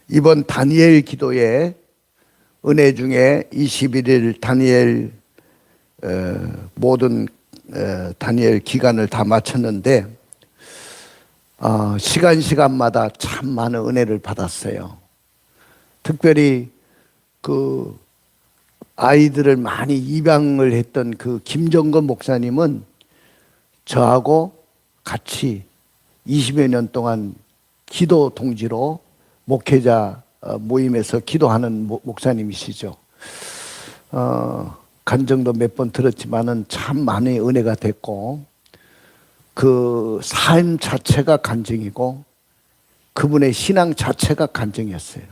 이번 다니엘 기도의 은혜 중에 21일 다니엘 모든 다니엘 기간을 다 마쳤는데 시간마다 참 많은 은혜를 받았어요. 특별히 그 아이들을 많이 입양을 했던 그 김정건 목사님은 저하고 같이 20여 년 동안 기도 동지로 목회자 모임에서 기도하는 목사님이시죠. 간증도 몇 번 들었지만은 참 많은 은혜가 됐고, 그 삶 자체가 간증이고 그분의 신앙 자체가 간증이었어요.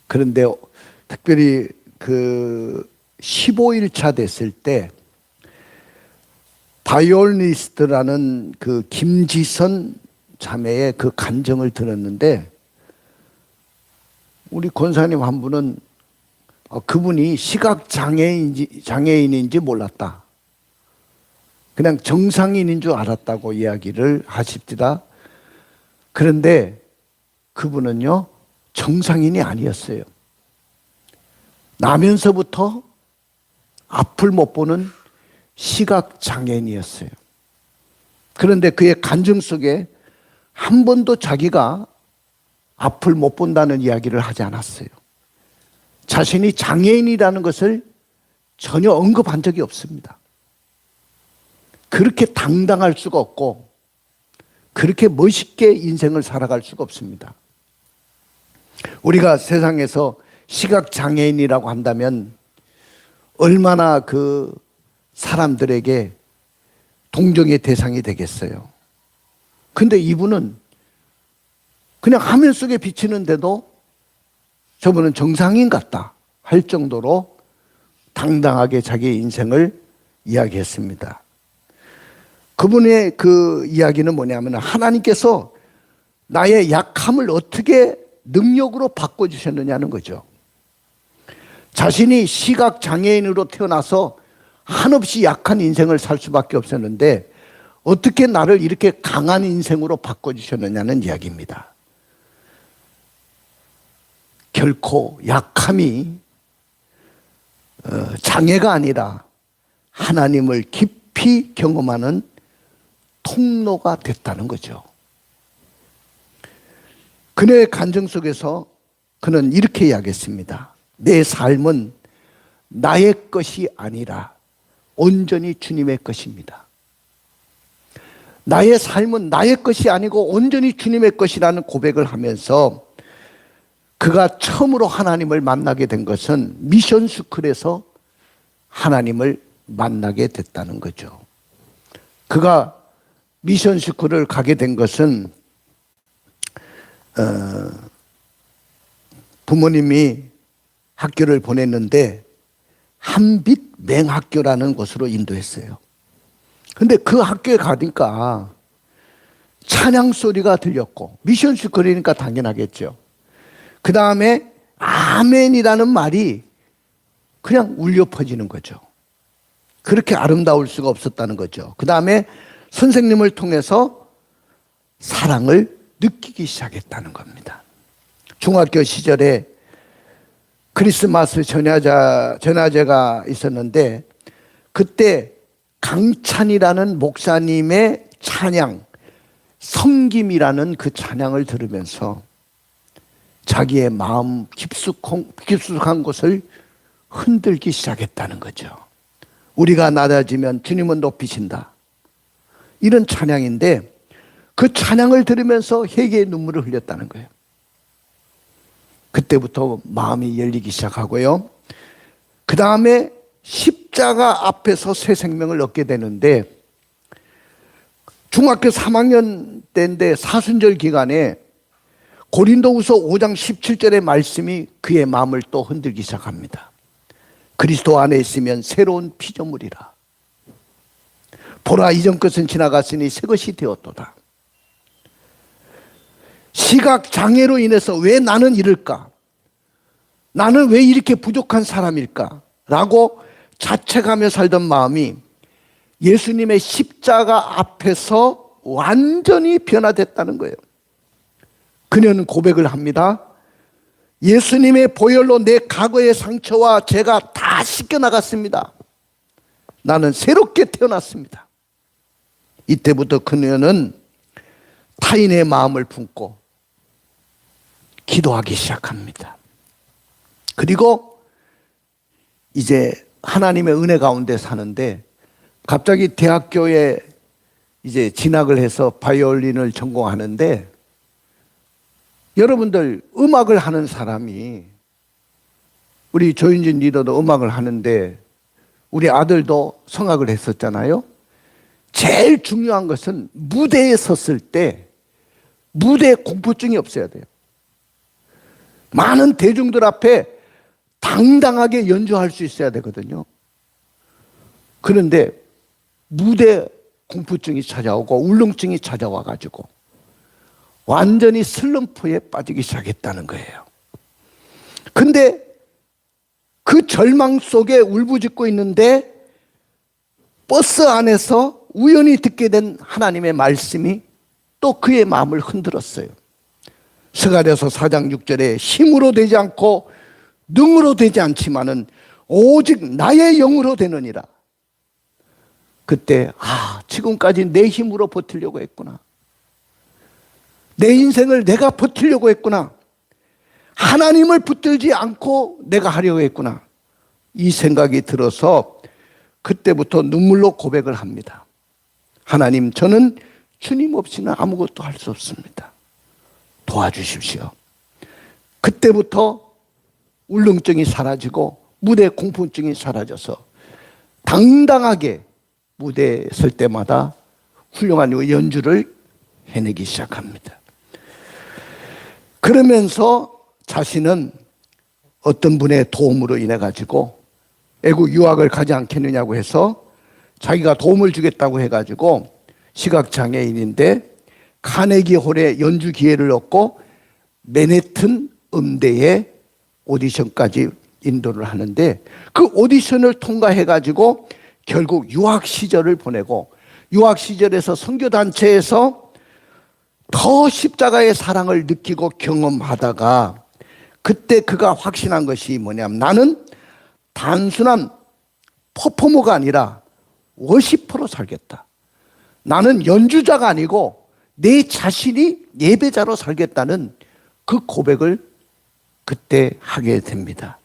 그런데 특별히 그 15일차 됐을 때 바이올리니스트라는 그 김지선 자매의 그 간증을 들었는데, 우리 권사님 한 분은 그분이 장애인인지 몰랐다. 그냥 정상인인 줄 알았다고 이야기를 하십니다. 그런데 그분은요, 정상인이 아니었어요. 나면서부터 앞을 못 보는 시각장애인이었어요. 그런데 그의 간증 속에 한 번도 자기가 앞을 못 본다는 이야기를 하지 않았어요. 자신이 장애인이라는 것을 전혀 언급한 적이 없습니다. 그렇게 당당할 수가 없고 그렇게 멋있게 인생을 살아갈 수가 없습니다. 우리가 세상에서 시각장애인이라고 한다면 얼마나 그 사람들에게 동정의 대상이 되겠어요. 근데 이분은 그냥 화면 속에 비치는데도 저분은 정상인 같다 할 정도로 당당하게 자기의 인생을 이야기했습니다. 그분의 그 이야기는 뭐냐면, 하나님께서 나의 약함을 어떻게 능력으로 바꿔주셨느냐는 거죠. 자신이 시각장애인으로 태어나서 한없이 약한 인생을 살 수밖에 없었는데 어떻게 나를 이렇게 강한 인생으로 바꿔주셨느냐는 이야기입니다. 결코 약함이 장애가 아니라 하나님을 깊이 경험하는 통로가 됐다는 거죠. 그녀의 간증 속에서 그는 이렇게 이야기했습니다. 내 삶은 나의 것이 아니라 온전히 주님의 것입니다. 나의 삶은 나의 것이 아니고 온전히 주님의 것이라는 고백을 하면서 그가 처음으로 하나님을 만나게 된 것은 미션 스쿨에서 하나님을 만나게 됐다는 거죠. 그가 미션 스쿨을 가게 된 것은 부모님이 학교를 보냈는데 한빛 맹학교라는 곳으로 인도했어요. 근데 그 학교에 가니까 찬양 소리가 들렸고, 미션 스쿨이니까 당연하겠죠. 그 다음에 아멘이라는 말이 그냥 울려 퍼지는 거죠. 그렇게 아름다울 수가 없었다는 거죠. 그 다음에 선생님을 통해서 사랑을 느끼기 시작했다는 겁니다. 중학교 시절에 크리스마스 전야제가 있었는데 그때 강찬이라는 목사님의 찬양, 섬김이라는 그 찬양을 들으면서 자기의 마음 깊숙한 곳을 흔들기 시작했다는 거죠. 우리가 낮아지면 주님은 높이신다, 이런 찬양인데 그 찬양을 들으면서 회개의 눈물을 흘렸다는 거예요. 그때부터 마음이 열리기 시작하고요. 그 다음에 십자가 앞에서 새 생명을 얻게 되는데, 중학교 3학년 때인데 사순절 기간에 고린도후서 5장 17절의 말씀이 그의 마음을 또 흔들기 시작합니다. 그리스도 안에 있으면 새로운 피조물이라. 보라, 이전 것은 지나갔으니 새 것이 되었도다. 시각장애로 인해서 왜 나는 이럴까? 나는 왜 이렇게 부족한 사람일까? 라고 자책하며 살던 마음이 예수님의 십자가 앞에서 완전히 변화됐다는 거예요. 그녀는 고백을 합니다. 예수님의 보혈로 내 과거의 상처와 죄가 다 씻겨나갔습니다. 나는 새롭게 태어났습니다. 이때부터 그녀는 타인의 마음을 품고 기도하기 시작합니다. 그리고 이제 하나님의 은혜 가운데 사는데 갑자기 대학교에 이제 진학을 해서 바이올린을 전공하는데, 여러분들 음악을 하는 사람이, 우리 조윤진 리더도 음악을 하는데 우리 아들도 성악을 했었잖아요. 제일 중요한 것은 무대에 섰을 때 무대 공포증이 없어야 돼요. 많은 대중들 앞에 당당하게 연주할 수 있어야 되거든요. 그런데 무대 공포증이 찾아오고 울렁증이 찾아와가지고 완전히 슬럼프에 빠지기 시작했다는 거예요. 근데 그 절망 속에 울부짖고 있는데 버스 안에서 우연히 듣게 된 하나님의 말씀이 또 그의 마음을 흔들었어요. 스가랴서 4장 6절에 힘으로 되지 않고 능으로 되지 않지만은 오직 나의 영으로 되느니라. 그때 지금까지 내 힘으로 버티려고 했구나. 내 인생을 내가 버티려고 했구나. 하나님을 붙들지 않고 내가 하려고 했구나. 이 생각이 들어서 그때부터 눈물로 고백을 합니다. 하나님, 저는 주님 없이는 아무것도 할 수 없습니다. 도와주십시오. 그때부터 울렁증이 사라지고 무대 공포증이 사라져서 당당하게 무대에 설 때마다 훌륭한 연주를 해내기 시작합니다. 그러면서 자신은 어떤 분의 도움으로 인해 가지고 애국 유학을 가지 않겠느냐고 해서 자기가 도움을 주겠다고 해가지고 시각장애인인데 카네기 홀에 연주 기회를 얻고 맨해튼 음대에 오디션까지 인도를 하는데, 그 오디션을 통과해가지고 결국 유학 시절을 보내고, 유학 시절에서 선교단체에서 더 십자가의 사랑을 느끼고 경험하다가 그때 그가 확신한 것이 뭐냐면, 나는 단순한 퍼포머가 아니라 워시퍼로 살겠다. 나는 연주자가 아니고 내 자신이 예배자로 살겠다는 그 고백을 그때 하게 됩니다.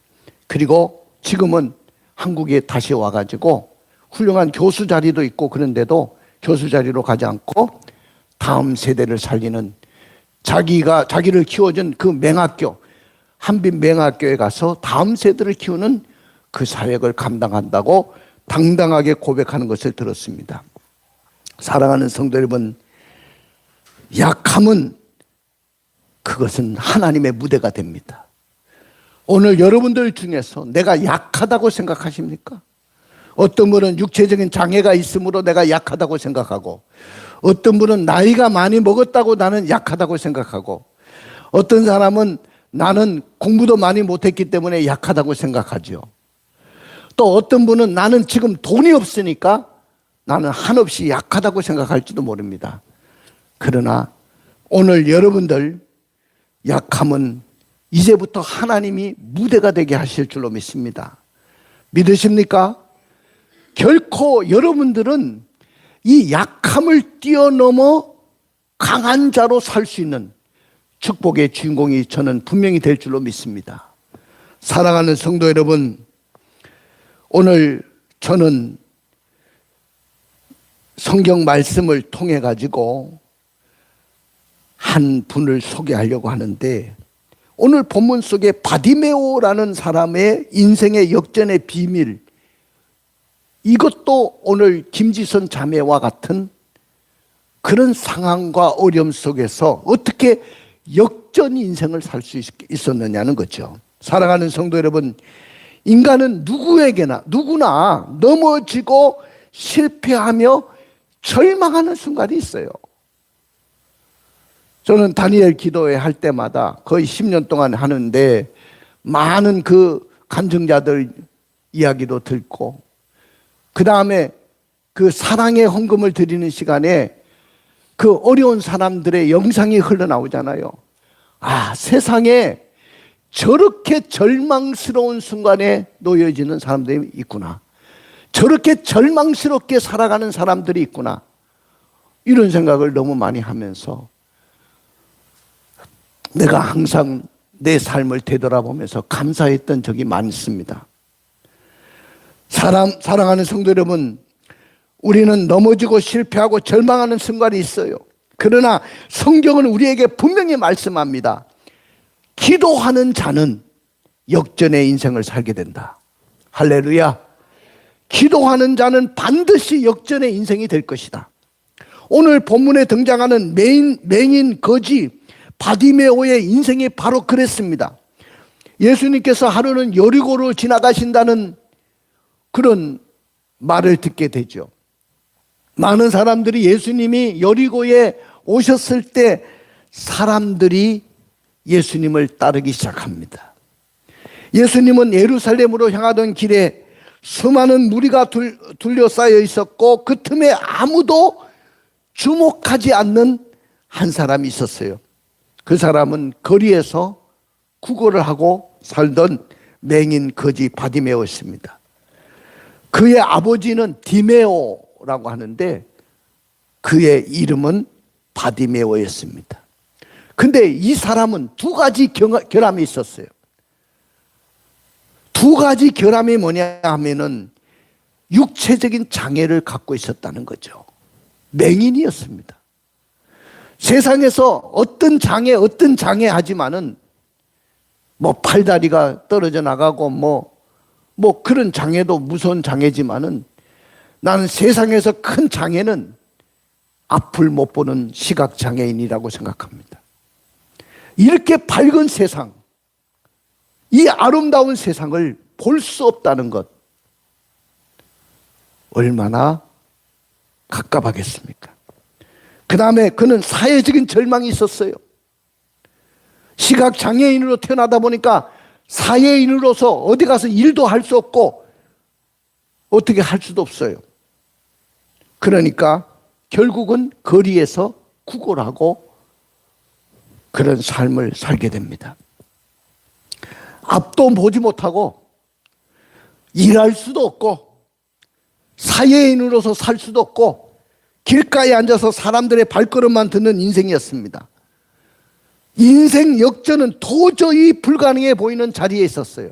그리고 지금은 한국에 다시 와가지고 훌륭한 교수 자리도 있고, 그런데도 교수 자리로 가지 않고 다음 세대를 살리는, 자기를 키워준 그 맹학교, 한빛 맹학교에 가서 다음 세대를 키우는 그 사역을 감당한다고 당당하게 고백하는 것을 들었습니다. 사랑하는 성도 여러분, 약함은 그것은 하나님의 무대가 됩니다. 오늘 여러분들 중에서 내가 약하다고 생각하십니까? 어떤 분은 육체적인 장애가 있으므로 내가 약하다고 생각하고, 어떤 분은 나이가 많이 먹었다고 나는 약하다고 생각하고, 어떤 사람은 나는 공부도 많이 못했기 때문에 약하다고 생각하죠. 또 어떤 분은 나는 지금 돈이 없으니까 나는 한없이 약하다고 생각할지도 모릅니다. 그러나 오늘 여러분들 약함은 이제부터 하나님이 무대가 되게 하실 줄로 믿습니다. 믿으십니까? 결코 여러분들은 이 약함을 뛰어넘어 강한 자로 살 수 있는 축복의 주인공이 저는 분명히 될 줄로 믿습니다. 사랑하는 성도 여러분, 오늘 저는 성경 말씀을 통해 가지고 한 분을 소개하려고 하는데, 오늘 본문 속에 바디메오라는 사람의 인생의 역전의 비밀, 이것도 오늘 김지선 자매와 같은 그런 상황과 어려움 속에서 어떻게 역전 인생을 살 수 있었느냐는 거죠. 사랑하는 성도 여러분, 인간은 누구나 넘어지고 실패하며 절망하는 순간이 있어요. 저는 다니엘 기도회 할 때마다 거의 10년 동안 하는데, 많은 그 간증자들 이야기도 듣고, 그 다음에 그 사랑의 헌금을 드리는 시간에 그 어려운 사람들의 영상이 흘러나오잖아요. 아, 세상에 저렇게 절망스러운 순간에 놓여지는 사람들이 있구나. 저렇게 절망스럽게 살아가는 사람들이 있구나. 이런 생각을 너무 많이 하면서 내가 항상 내 삶을 되돌아보면서 감사했던 적이 많습니다. 사랑하는 성도 여러분, 우리는 넘어지고 실패하고 절망하는 순간이 있어요. 그러나 성경은 우리에게 분명히 말씀합니다. 기도하는 자는 역전의 인생을 살게 된다. 할렐루야. 기도하는 자는 반드시 역전의 인생이 될 것이다. 오늘 본문에 등장하는 맹인 거지 바디메오의 인생이 바로 그랬습니다. 예수님께서 하루는 여리고로 지나가신다는 그런 말을 듣게 되죠. 많은 사람들이 예수님이 여리고에 오셨을 때 사람들이 예수님을 따르기 시작합니다. 예수님은 예루살렘으로 향하던 길에 수많은 무리가 둘러싸여 있었고 그 틈에 아무도 주목하지 않는 한 사람이 있었어요. 그 사람은 거리에서 구걸을 하고 살던 맹인 거지 바디메오였습니다. 그의 아버지는 디메오라고 하는데 그의 이름은 바디메오였습니다. 근데 이 사람은 두 가지 결함이 있었어요. 두 가지 결함이 뭐냐 하면은 육체적인 장애를 갖고 있었다는 거죠. 맹인이었습니다. 세상에서 어떤 장애 하지만은 뭐 팔다리가 떨어져 나가고 뭐 그런 장애도 무서운 장애지만은 나는 세상에서 큰 장애는 앞을 못 보는 시각장애인이라고 생각합니다. 이렇게 밝은 세상, 이 아름다운 세상을 볼 수 없다는 것, 얼마나 갑갑하겠습니까? 그 다음에 그는 사회적인 절망이 있었어요. 시각장애인으로 태어나다 보니까 사회인으로서 어디 가서 일도 할 수 없고 어떻게 할 수도 없어요. 그러니까 결국은 거리에서 구걸하고 그런 삶을 살게 됩니다. 앞도 보지 못하고 일할 수도 없고 사회인으로서 살 수도 없고 길가에 앉아서 사람들의 발걸음만 듣는 인생이었습니다. 인생 역전은 도저히 불가능해 보이는 자리에 있었어요.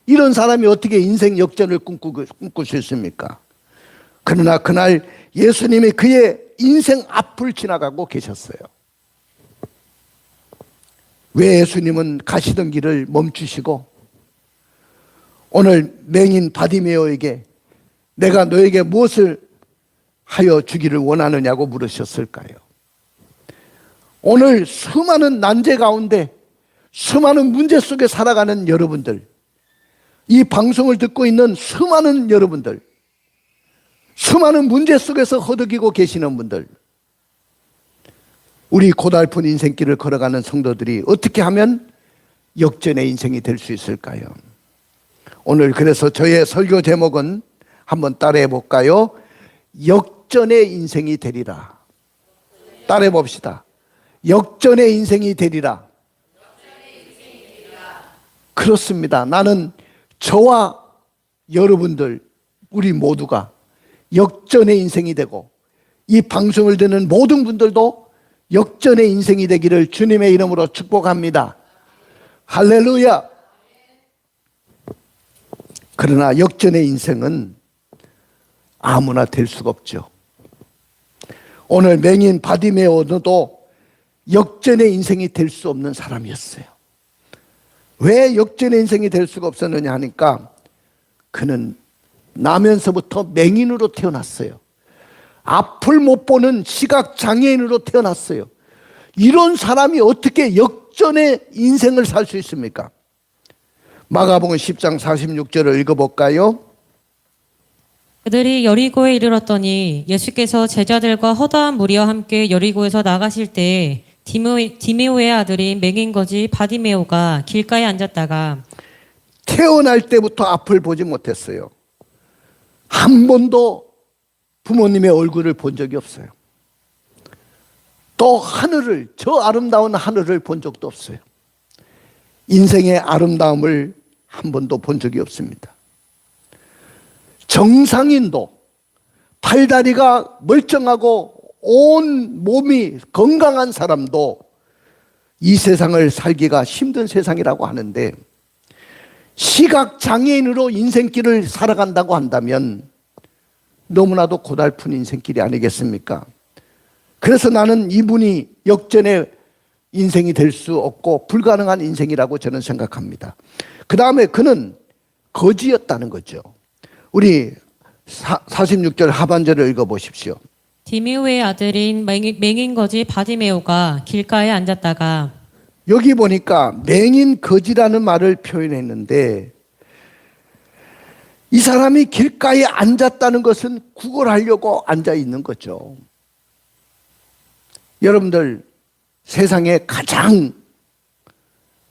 이런 사람이 어떻게 인생 역전을 꿈꿀 수 있습니까? 그러나 그날 예수님이 그의 인생 앞을 지나가고 계셨어요. 왜 예수님은 가시던 길을 멈추시고 오늘 맹인 바디메오에게 내가 너에게 무엇을 하여 주기를 원하느냐고 물으셨을까요? 오늘 수많은 난제 가운데 수많은 문제 속에 살아가는 여러분들, 이 방송을 듣고 있는 수많은 여러분들, 수많은 문제 속에서 허덕이고 계시는 분들, 우리 고달픈 인생길을 걸어가는 성도들이 어떻게 하면 역전의 인생이 될 수 있을까요? 오늘 그래서 저의 설교 제목은 한번 따라해 볼까요? 역전의 인생이 되리라. 따라해 봅시다. 역전의 인생이 되리라. 그렇습니다. 나는 저와 여러분들 우리 모두가 역전의 인생이 되고 이 방송을 듣는 모든 분들도 역전의 인생이 되기를 주님의 이름으로 축복합니다. 할렐루야. 그러나 역전의 인생은 아무나 될 수가 없죠. 오늘 맹인 바디메오도 역전의 인생이 될 수 없는 사람이었어요. 왜 역전의 인생이 될 수가 없었느냐 하니까 그는 나면서부터 맹인으로 태어났어요. 앞을 못 보는 시각장애인으로 태어났어요. 이런 사람이 어떻게 역전의 인생을 살 수 있습니까? 마가복음 10장 46절을 읽어볼까요? 그들이 여리고에 이르렀더니 예수께서 제자들과 허다한 무리와 함께 여리고에서 나가실 때 디메오의 아들인 맹인거지 바디메오가 길가에 앉았다가 태어날 때부터 앞을 보지 못했어요. 한 번도 부모님의 얼굴을 본 적이 없어요. 또 하늘을, 저 아름다운 하늘을 본 적도 없어요. 인생의 아름다움을 한 번도 본 적이 없습니다. 정상인도, 팔다리가 멀쩡하고 온 몸이 건강한 사람도 이 세상을 살기가 힘든 세상이라고 하는데, 시각장애인으로 인생길을 살아간다고 한다면 너무나도 고달픈 인생길이 아니겠습니까? 그래서 나는 이분이 역전의 인생이 될 수 없고 불가능한 인생이라고 저는 생각합니다. 그 다음에 그는 거지였다는 거죠. 우리 46절 하반절을 읽어보십시오. 디메오의 아들인 맹인거지 바디메오가 길가에 앉았다가, 여기 보니까 맹인 거지라는 말을 표현했는데, 이 사람이 길가에 앉았다는 것은 구걸하려고 앉아 있는 거죠. 여러분들, 세상에 가장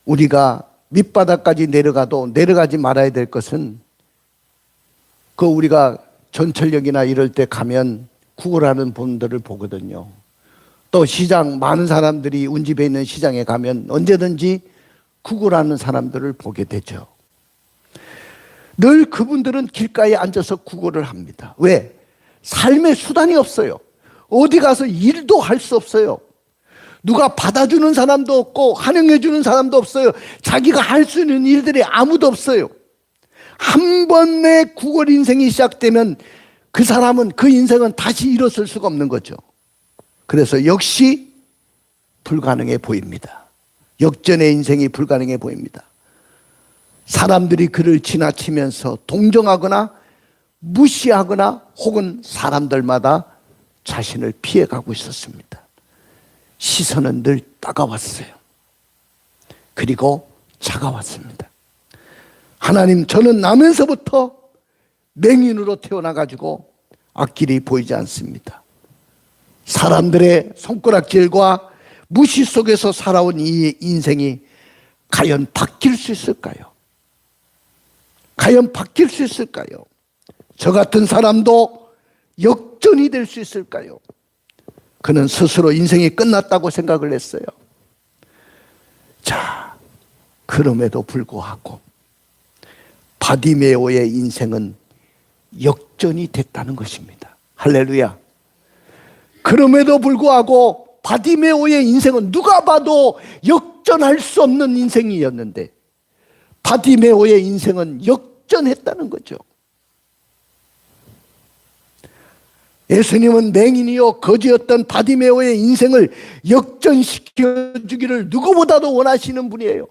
우리가 밑바닥까지 내려가도 내려가지 말아야 될 것은, 그 우리가 전철역이나 이럴 때 가면 구걸하는 분들을 보거든요. 또 시장, 많은 사람들이 운집에 있는 시장에 가면 언제든지 구걸하는 사람들을 보게 되죠. 늘 그분들은 길가에 앉아서 구걸을 합니다. 왜? 삶의 수단이 없어요. 어디 가서 일도 할 수 없어요. 누가 받아주는 사람도 없고 환영해주는 사람도 없어요. 자기가 할 수 있는 일들이 아무도 없어요. 한 번의 구걸 인생이 시작되면 그 사람은, 그 인생은 다시 일어설 수가 없는 거죠. 그래서 역시 불가능해 보입니다. 역전의 인생이 불가능해 보입니다. 사람들이 그를 지나치면서 동정하거나 무시하거나 혹은 사람들마다 자신을 피해가고 있었습니다. 시선은 늘 따가웠어요. 그리고 차가웠습니다. 하나님, 저는 나면서부터 맹인으로 태어나가지고 앞길이 보이지 않습니다. 사람들의 손가락질과 무시 속에서 살아온 이 인생이 과연 바뀔 수 있을까요? 과연 바뀔 수 있을까요? 저 같은 사람도 역전이 될 수 있을까요? 그는 스스로 인생이 끝났다고 생각을 했어요. 자, 그럼에도 불구하고 바디메오의 인생은 역전이 됐다는 것입니다. 할렐루야. 그럼에도 불구하고 바디메오의 인생은 누가 봐도 역전할 수 없는 인생이었는데, 바디메오의 인생은 역전했다는 거죠. 예수님은 맹인이요 거지였던 바디메오의 인생을 역전시켜주기를 누구보다도 원하시는 분이에요.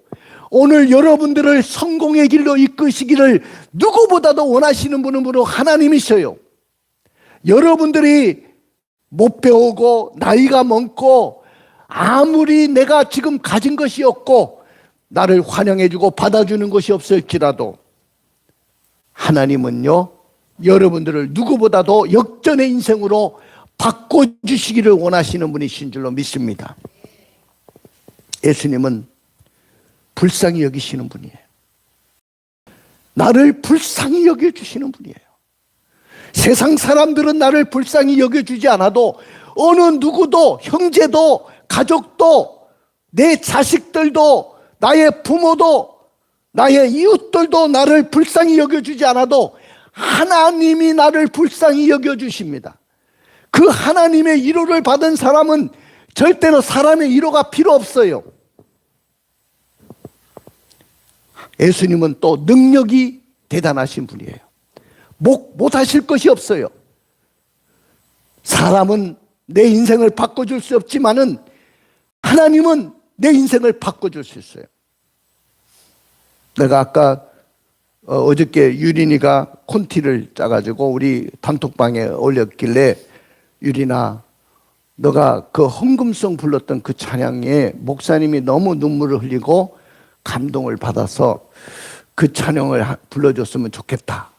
오늘 여러분들을 성공의 길로 이끄시기를 누구보다도 원하시는 분은 바로 하나님이셔요. 여러분들이 못 배우고 나이가 많고 아무리 내가 지금 가진 것이 없고 나를 환영해주고 받아주는 것이 없을지라도 하나님은요, 여러분들을 누구보다도 역전의 인생으로 바꿔주시기를 원하시는 분이신 줄로 믿습니다. 예수님은 불쌍히 여기시는 분이에요. 나를 불쌍히 여겨주시는 분이에요. 세상 사람들은 나를 불쌍히 여겨주지 않아도 어느 누구도, 형제도, 가족도, 내 자식들도, 나의 부모도, 나의 이웃들도 나를 불쌍히 여겨주지 않아도 하나님이 나를 불쌍히 여겨주십니다. 그 하나님의 위로를 받은 사람은 절대로 사람의 위로가 필요 없어요. 예수님은 또 능력이 대단하신 분이에요. 못하실 것이 없어요. 사람은 내 인생을 바꿔줄 수 없지만은 하나님은 내 인생을 바꿔줄 수 있어요. 내가 아까 어저께 유린이가 콘티를 짜가지고 우리 단톡방에 올렸길래, 유린아, 너가 그 헌금송 불렀던 그 찬양에 목사님이 너무 눈물을 흘리고 감동을 받아서 그 찬양을 불러줬으면 좋겠다.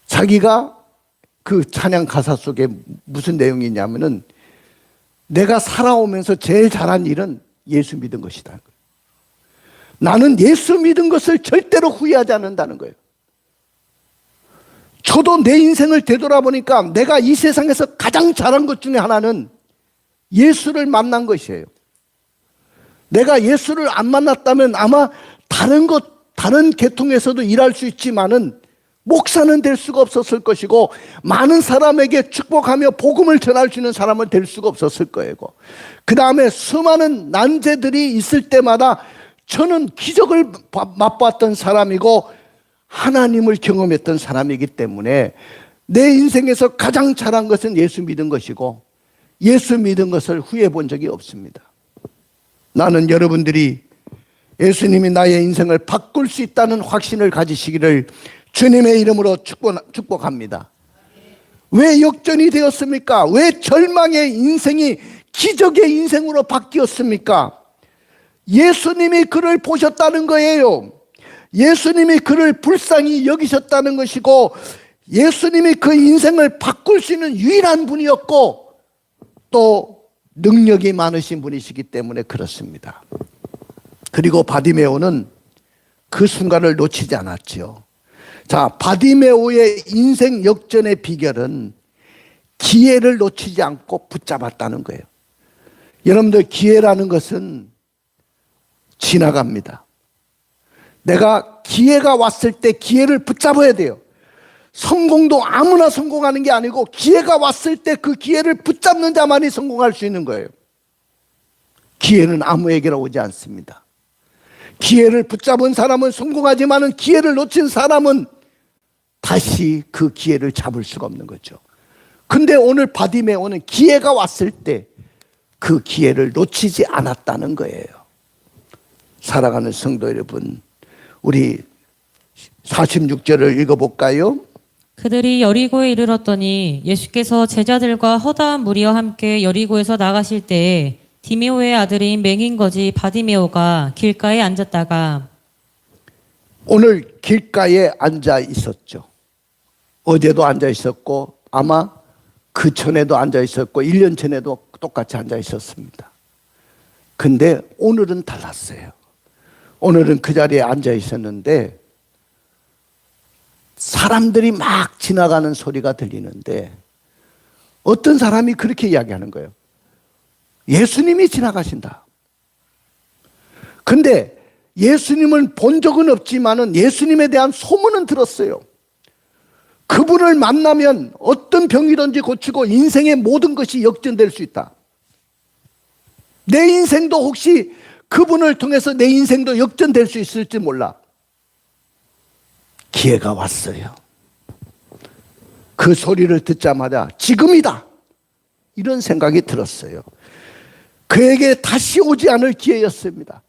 자기가 그 찬양 가사 속에 무슨 내용이 있냐면은, 내가 살아오면서 제일 잘한 일은 예수 믿은 것이다. 나는 예수 믿은 것을 절대로 후회하지 않는다는 거예요. 저도 내 인생을 되돌아보니까 내가 이 세상에서 가장 잘한 것 중에 하나는 예수를 만난 것이에요. 내가 예수를 안 만났다면 아마 다른 계통에서도 일할 수 있지만은 목사는 될 수가 없었을 것이고, 많은 사람에게 축복하며 복음을 전할 수 있는 사람은 될 수가 없었을 거예요. 그 다음에 수많은 난제들이 있을 때마다 저는 기적을 맛봤던 사람이고 하나님을 경험했던 사람이기 때문에 내 인생에서 가장 잘한 것은 예수 믿은 것이고, 예수 믿은 것을 후회해 본 적이 없습니다. 나는 여러분들이 예수님이 나의 인생을 바꿀 수 있다는 확신을 가지시기를 주님의 이름으로 축복합니다. 왜 역전이 되었습니까? 왜 절망의 인생이 기적의 인생으로 바뀌었습니까? 예수님이 그를 보셨다는 거예요. 예수님이 그를 불쌍히 여기셨다는 것이고, 예수님이 그 인생을 바꿀 수 있는 유일한 분이었고 또 능력이 많으신 분이시기 때문에 그렇습니다. 그리고 바디메오는 그 순간을 놓치지 않았죠. 자, 바디메오의 인생 역전의 비결은 기회를 놓치지 않고 붙잡았다는 거예요. 여러분들, 기회라는 것은 지나갑니다. 내가 기회가 왔을 때 기회를 붙잡아야 돼요. 성공도 아무나 성공하는 게 아니고 기회가 왔을 때 그 기회를 붙잡는 자만이 성공할 수 있는 거예요. 기회는 아무에게나 오지 않습니다. 기회를 붙잡은 사람은 성공하지만은 기회를 놓친 사람은 다시 그 기회를 잡을 수가 없는 거죠. 근데 오늘 바디메오는 기회가 왔을 때 그 기회를 놓치지 않았다는 거예요. 사랑하는 성도 여러분, 우리 46절을 읽어볼까요? 그들이 여리고에 이르렀더니 예수께서 제자들과 허다한 무리와 함께 여리고에서 나가실 때에 디메오의 아들인 맹인거지 바디메오가 길가에 앉았다가, 오늘 길가에 앉아 있었죠. 어제도 앉아 있었고 아마 그 전에도 앉아 있었고 1년 전에도 똑같이 앉아 있었습니다. 근데 오늘은 달랐어요. 오늘은 그 자리에 앉아 있었는데 사람들이 막 지나가는 소리가 들리는데 어떤 사람이 그렇게 이야기하는 거예요. 예수님이 지나가신다. 근데 예수님은 본 적은 없지만은 예수님에 대한 소문은 들었어요. 그분을 만나면 어떤 병이든지 고치고 인생의 모든 것이 역전될 수 있다. 내 인생도 혹시 그분을 통해서 내 인생도 역전될 수 있을지 몰라. 기회가 왔어요. 그 소리를 듣자마자 지금이다, 이런 생각이 들었어요. 그에게 다시 오지 않을 기회였습니다.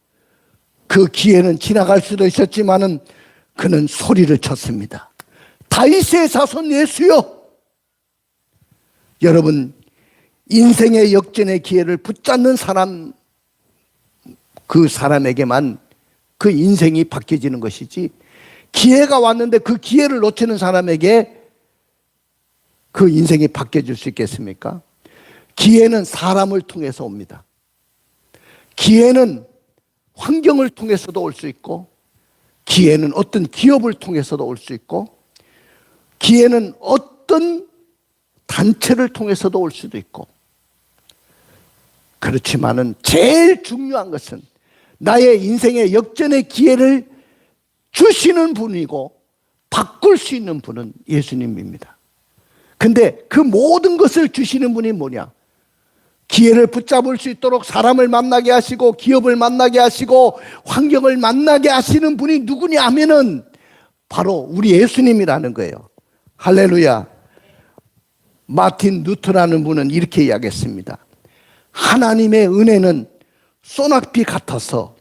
그 기회는 지나갈 수도 있었지만은 그는 소리를 쳤습니다. 다윗의 자손 예수여. 여러분, 인생의 역전의 기회를 붙잡는 사람, 그 사람에게만 그 인생이 바뀌어지는 것이지, 기회가 왔는데 그 기회를 놓치는 사람에게 그 인생이 바뀌어질 수 있겠습니까? 기회는 사람을 통해서 옵니다. 기회는 환경을 통해서도 올 수 있고, 기회는 어떤 기업을 통해서도 올 수 있고, 기회는 어떤 단체를 통해서도 올 수도 있고, 그렇지만은 제일 중요한 것은 나의 인생의 역전의 기회를 주시는 분이고 바꿀 수 있는 분은 예수님입니다. 근데 그 모든 것을 주시는 분이 뭐냐? 기회를 붙잡을 수 있도록 사람을 만나게 하시고 기업을 만나게 하시고 환경을 만나게 하시는 분이 누구냐 하면은 바로 우리 예수님이라는 거예요. 할렐루야. 마틴 루터라는 분은 이렇게 이야기했습니다. 하나님의 은혜는 소낙비 같아서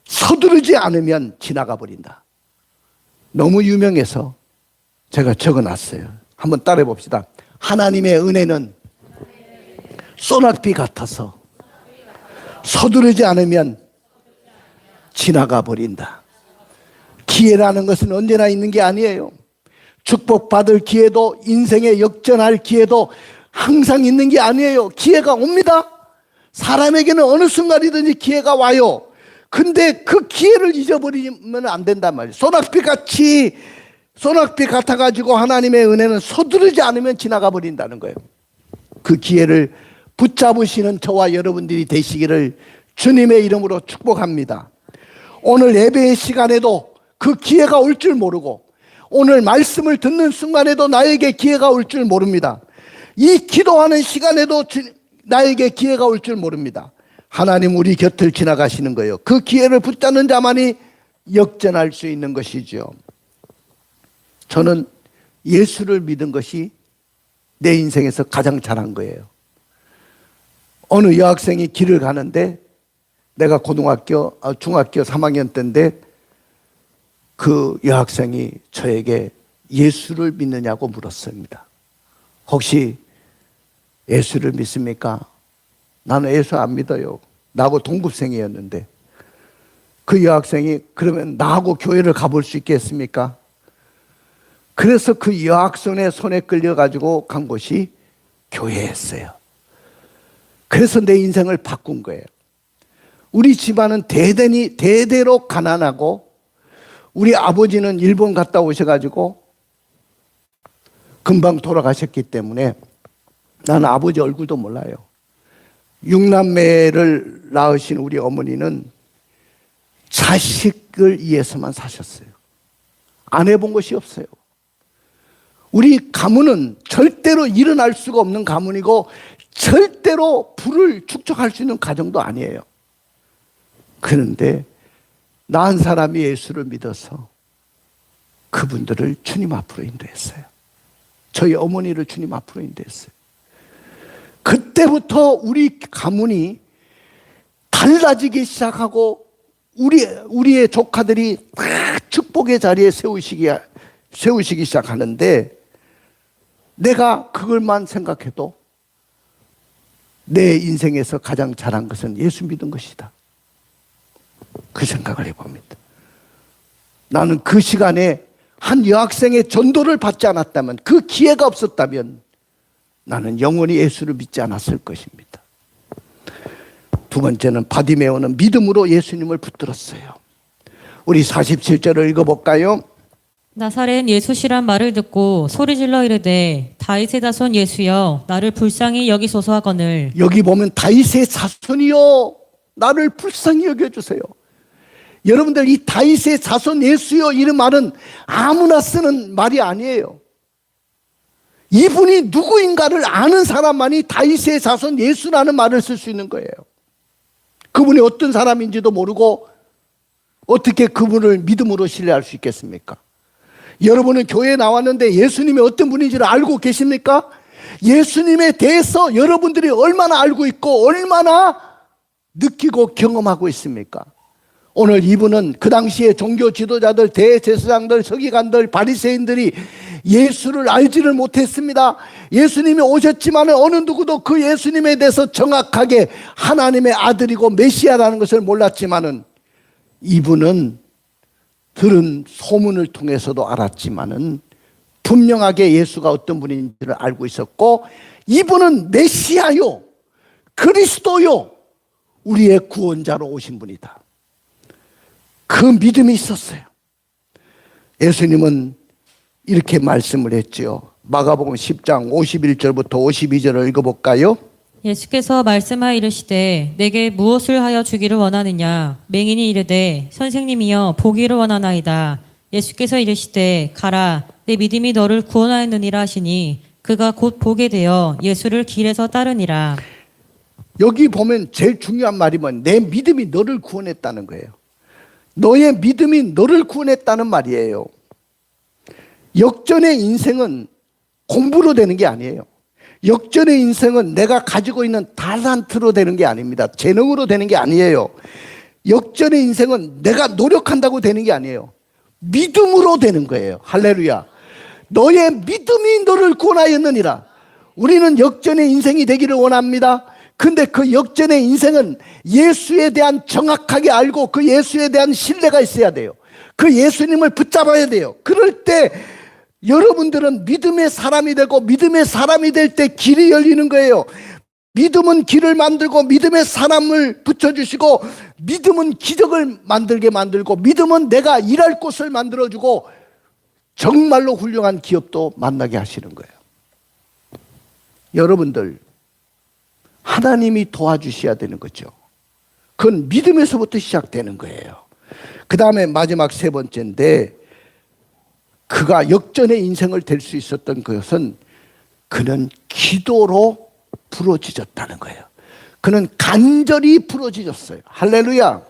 서두르지 않으면 지나가 버린다. 너무 유명해서 제가 적어놨어요. 한번 따라해 봅시다. 하나님의 은혜는 소낙비 같아서 서두르지 않으면 지나가 버린다. 기회라는 것은 언제나 있는 게 아니에요. 축복받을 기회도 인생에 역전할 기회도 항상 있는 게 아니에요. 기회가 옵니다. 사람에게는 어느 순간이든지 기회가 와요. 근데 그 기회를 잊어버리면 안 된단 말이에요. 소낙비 같이 소낙비 같아가지고 하나님의 은혜는 서두르지 않으면 지나가 버린다는 거예요. 그 기회를 붙잡으시는 저와 여러분들이 되시기를 주님의 이름으로 축복합니다. 오늘 예배의 시간에도 그 기회가 올 줄 모르고, 오늘 말씀을 듣는 순간에도 나에게 기회가 올 줄 모릅니다. 이 기도하는 시간에도 나에게 기회가 올 줄 모릅니다. 하나님 우리 곁을 지나가시는 거예요. 그 기회를 붙잡는 자만이 역전할 수 있는 것이죠. 저는 예수를 믿은 것이 내 인생에서 가장 잘한 거예요. 어느 여학생이 길을 가는데, 내가 중학교 3학년 때인데, 그 여학생이 저에게 예수를 믿느냐고 물었습니다. 혹시 예수를 믿습니까? 나는 예수 안 믿어요. 나하고 동급생이었는데. 그 여학생이 그러면 나하고 교회를 가볼 수 있겠습니까? 그래서 그 여학생의 손에 끌려가지고 간 곳이 교회였어요. 그래서 내 인생을 바꾼 거예요. 우리 집안은 대대로 가난하고, 우리 아버지는 일본 갔다 오셔가지고 금방 돌아가셨기 때문에 나는 아버지 얼굴도 몰라요. 6남매를 낳으신 우리 어머니는 자식을 위해서만 사셨어요. 안 해본 것이 없어요. 우리 가문은 절대로 일어날 수가 없는 가문이고, 절대로 부를 축적할 수 있는 가정도 아니에요. 그런데 나 한 사람이 예수를 믿어서 그분들을 주님 앞으로 인도했어요. 저희 어머니를 주님 앞으로 인도했어요. 그때부터 우리 가문이 달라지기 시작하고, 우리의 조카들이 다 축복의 자리에 세우시기 시작하는데, 내가 그걸만 생각해도 내 인생에서 가장 잘한 것은 예수 믿은 것이다. 그 생각을 해봅니다. 나는 그 시간에 한 여학생의 전도를 받지 않았다면, 그 기회가 없었다면 나는 영원히 예수를 믿지 않았을 것입니다. 두 번째는 바디메오는 믿음으로 예수님을 붙들었어요. 우리 47절을 읽어볼까요? 나사렛 예수시란 말을 듣고 소리질러 이르되 다윗의 자손 예수여 나를 불쌍히 여기소서 하거늘. 여기 보면 다윗의 자손이여 나를 불쌍히 여겨주세요. 여러분들, 이 다윗의 자손 예수여 이런 말은 아무나 쓰는 말이 아니에요. 이분이 누구인가를 아는 사람만이 다윗의 자손 예수라는 말을 쓸 수 있는 거예요. 그분이 어떤 사람인지도 모르고 어떻게 그분을 믿음으로 신뢰할 수 있겠습니까? 여러분은 교회에 나왔는데 예수님이 어떤 분인지를 알고 계십니까? 예수님에 대해서 여러분들이 얼마나 알고 있고 얼마나 느끼고 경험하고 있습니까? 오늘 이분은 그 당시에 종교 지도자들, 대제사장들, 서기관들, 바리새인들이 예수를 알지를 못했습니다. 예수님이 오셨지만 어느 누구도 그 예수님에 대해서 정확하게 하나님의 아들이고 메시아라는 것을 몰랐지만은, 이분은 들은 소문을 통해서도 알았지만은 분명하게 예수가 어떤 분인지를 알고 있었고, 이분은 메시아요, 그리스도요, 우리의 구원자로 오신 분이다. 그 믿음이 있었어요. 예수님은 이렇게 말씀을 했지요. 마가복음 10장 51절부터 52절을 읽어볼까요? 예수께서 말씀하여 이르시되 내게 무엇을 하여 주기를 원하느냐. 맹인이 이르되 선생님이여 보기를 원하나이다. 예수께서 이르시되 가라 내 믿음이 너를 구원하였느니라 하시니 그가 곧 보게 되어 예수를 길에서 따르니라. 여기 보면 제일 중요한 말이 뭐냐, 내 믿음이 너를 구원했다는 거예요. 너의 믿음이 너를 구원했다는 말이에요. 역전의 인생은 공부로 되는 게 아니에요. 역전의 인생은 내가 가지고 있는 달란트로 되는 게 아닙니다. 재능으로 되는 게 아니에요. 역전의 인생은 내가 노력한다고 되는 게 아니에요. 믿음으로 되는 거예요. 할렐루야. 너의 믿음이 너를 구원하였느니라. 우리는 역전의 인생이 되기를 원합니다. 근데 그 역전의 인생은 예수에 대한 정확하게 알고 그 예수에 대한 신뢰가 있어야 돼요. 그 예수님을 붙잡아야 돼요. 그럴 때 여러분들은 믿음의 사람이 되고, 믿음의 사람이 될 때 길이 열리는 거예요. 믿음은 길을 만들고, 믿음의 사람을 붙여주시고, 믿음은 기적을 만들게 만들고, 믿음은 내가 일할 곳을 만들어주고, 정말로 훌륭한 기업도 만나게 하시는 거예요. 여러분들, 하나님이 도와주셔야 되는 거죠. 그건 믿음에서부터 시작되는 거예요. 그 다음에 마지막 세 번째인데, 그가 역전의 인생을 될 수 있었던 것은 그는 기도로 부러지셨다는 거예요. 그는 간절히 부러지셨어요. 할렐루야.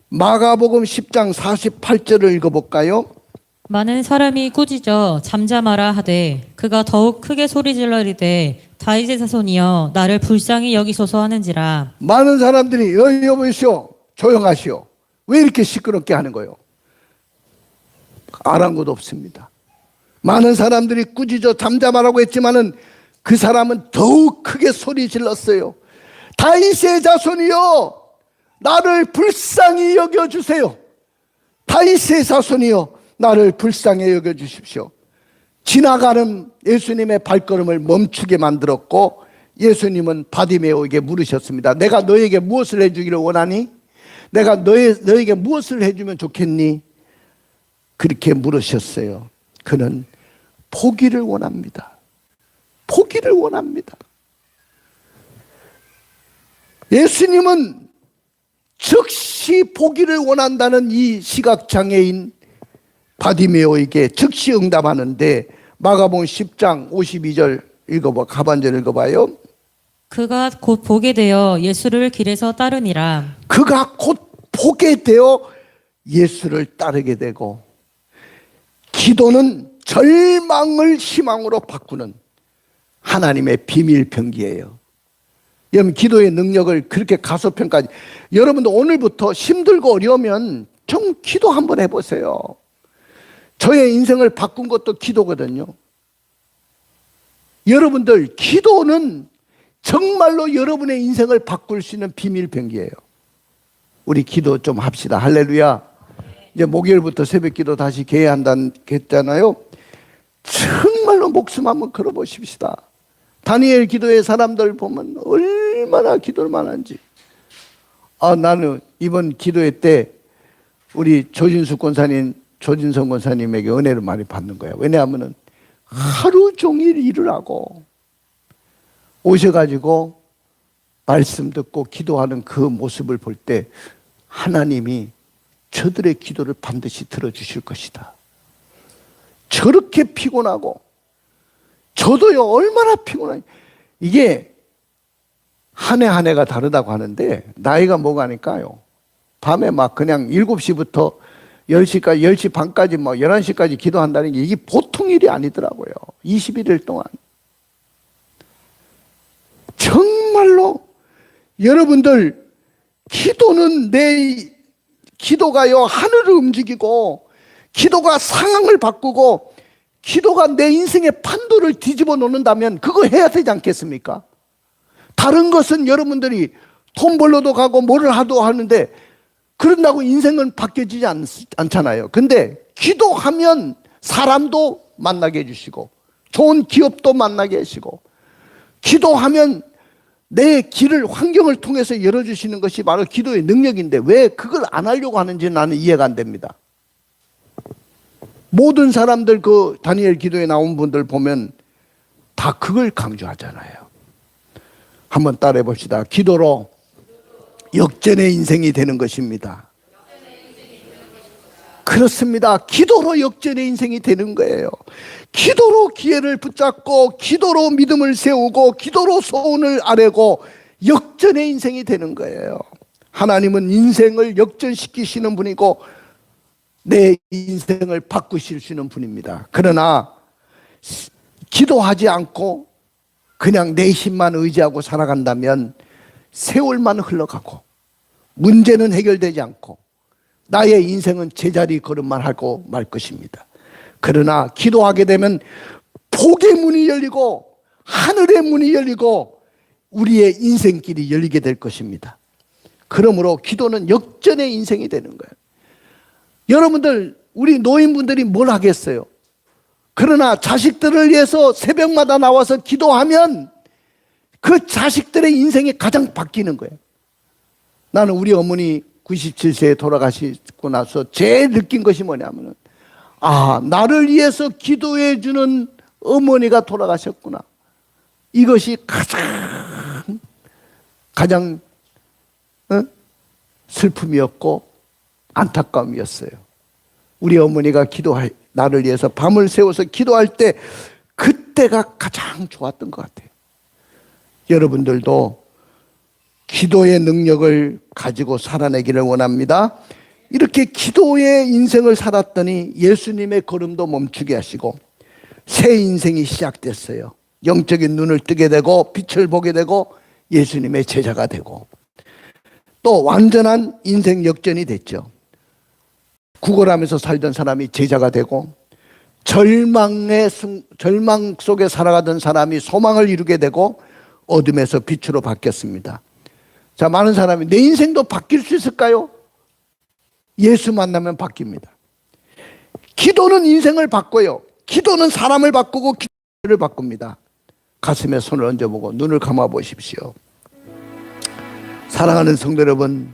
마가복음 10장 48절을 읽어볼까요? 많은 사람이 꾸짖어 잠잠하라 하되 그가 더욱 크게 소리질러 이르되 다윗의 자손이여 나를 불쌍히 여기소서 하는지라. 많은 사람들이 여보시오, 조용하시오, 왜 이렇게 시끄럽게 하는 거요? 아랑곳 없습니다. 많은 사람들이 꾸짖어 잠잠하라고 했지만은 그 사람은 더욱 크게 소리 질렀어요. 다윗의 자손이여 나를 불쌍히 여겨주세요. 다윗의 자손이여 나를 불쌍히 여겨주십시오. 지나가는 예수님의 발걸음을 멈추게 만들었고, 예수님은 바디메오에게 물으셨습니다. 내가 너에게 무엇을 해주기를 원하니? 내가 너에게 무엇을 해주면 좋겠니? 그렇게 물으셨어요. 그는 포기를 원합니다. 포기를 원합니다. 예수님은 즉시 포기를 원한다는 이 시각장애인 바디메오에게 즉시 응답하는데, 마가복음 10장 52절 읽어봐, 하반절 읽어봐요. 그가 곧 보게 되어 예수를 길에서 따르니라. 그가 곧 보게 되어 예수를 따르게 되고, 기도는 절망을 희망으로 바꾸는 하나님의 비밀 병기예요. 여러분, 기도의 능력을 그렇게 가소평가하지. 여러분도 오늘부터 힘들고 어려우면 좀 기도 한번 해보세요. 저의 인생을 바꾼 것도 기도거든요. 여러분들, 기도는 정말로 여러분의 인생을 바꿀 수 있는 비밀 병기예요. 우리 기도 좀 합시다. 할렐루야. 이제 목요일부터 새벽 기도 다시 개회한다는 했잖아요. 정말로 목숨 한번 걸어보십시다. 다니엘 기도의 사람들 보면 얼마나 기도를 많은지. 나는 이번 기도회 때 우리 조진숙 권사님, 조진성 권사님에게 은혜를 많이 받는 거예요. 왜냐하면 하루 종일 일을 하고 오셔가지고 말씀 듣고 기도하는 그 모습을 볼 때 하나님이 저들의 기도를 반드시 들어주실 것이다. 저렇게 피곤하고, 저도요 얼마나 피곤하니. 이게 한 해 한 해가 다르다고 하는데, 나이가 뭐가 하니까요, 밤에 막 그냥 7시부터 10시까지, 10시 반까지 뭐 11시까지 기도한다는 게 이게 보통 일이 아니더라고요. 21일 동안. 정말로 여러분들, 기도는 기도가요 하늘을 움직이고, 기도가 상황을 바꾸고, 기도가 내 인생의 판도를 뒤집어 놓는다면 그거 해야 되지 않겠습니까? 다른 것은 여러분들이 돈 벌러도 가고 뭐를 하도 하는데 그런다고 인생은 바뀌어지지 않잖아요. 근데 기도하면 사람도 만나게 해주시고 좋은 기업도 만나게 하시고, 기도하면 내 길을, 환경을 통해서 열어주시는 것이 바로 기도의 능력인데 왜 그걸 안 하려고 하는지 나는 이해가 안 됩니다. 모든 사람들, 그 다니엘 기도에 나온 분들 보면 다 그걸 강조하잖아요. 한번 따라해 봅시다. 기도로 역전의 인생이 되는 것입니다. 그렇습니다. 기도로 역전의 인생이 되는 거예요. 기도로 기회를 붙잡고, 기도로 믿음을 세우고, 기도로 소원을 아뢰고 역전의 인생이 되는 거예요. 하나님은 인생을 역전시키시는 분이고 내 인생을 바꾸실 수 있는 분입니다. 그러나 기도하지 않고 그냥 내 힘만 의지하고 살아간다면 세월만 흘러가고 문제는 해결되지 않고 나의 인생은 제자리 걸음만 하고 말 것입니다. 그러나 기도하게 되면 복의 문이 열리고 하늘의 문이 열리고 우리의 인생길이 열리게 될 것입니다. 그러므로 기도는 역전의 인생이 되는 거예요. 여러분들, 우리 노인분들이 뭘 하겠어요? 그러나 자식들을 위해서 새벽마다 나와서 기도하면 그 자식들의 인생이 가장 바뀌는 거예요. 나는 우리 어머니 97세에 돌아가시고 나서 제일 느낀 것이 뭐냐면, 아, 나를 위해서 기도해 주는 어머니가 돌아가셨구나. 이것이 가장 슬픔이었고 안타까움이었어요. 우리 어머니가 나를 위해서 밤을 새워서 기도할 때 그때가 가장 좋았던 것 같아요. 여러분들도 기도의 능력을 가지고 살아내기를 원합니다. 이렇게 기도의 인생을 살았더니 예수님의 걸음도 멈추게 하시고 새 인생이 시작됐어요. 영적인 눈을 뜨게 되고 빛을 보게 되고 예수님의 제자가 되고 또 완전한 인생 역전이 됐죠. 구걸하면서 살던 사람이 제자가 되고 절망 속에 살아가던 사람이 소망을 이루게 되고 어둠에서 빛으로 바뀌었습니다. 자, 많은 사람이 내 인생도 바뀔 수 있을까요? 예수 만나면 바뀝니다. 기도는 인생을 바꿔요. 기도는 사람을 바꾸고 기도를 바꿉니다. 가슴에 손을 얹어보고 눈을 감아 보십시오. 사랑하는 성도 여러분,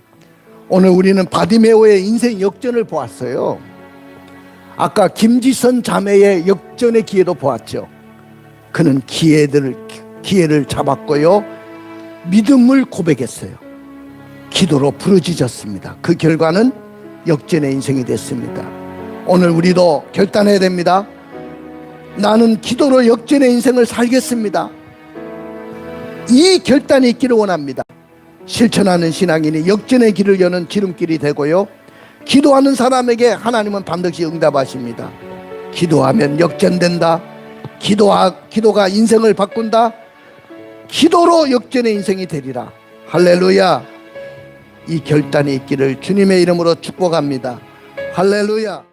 오늘 우리는 바디메오의 인생 역전을 보았어요. 아까 김지선 자매의 역전의 기회도 보았죠. 그는 기회를 잡았고요, 믿음을 고백했어요. 기도로 부르짖었습니다. 그 결과는 역전의 인생이 됐습니다. 오늘 우리도 결단해야 됩니다. 나는 기도로 역전의 인생을 살겠습니다. 이 결단이 있기를 원합니다. 실천하는 신앙인이 역전의 길을 여는 지름길이 되고요, 기도하는 사람에게 하나님은 반드시 응답하십니다. 기도하면 역전된다. 기도가 인생을 바꾼다. 기도로 역전의 인생이 되리라. 할렐루야. 이 결단이 있기를 주님의 이름으로 축복합니다. 할렐루야.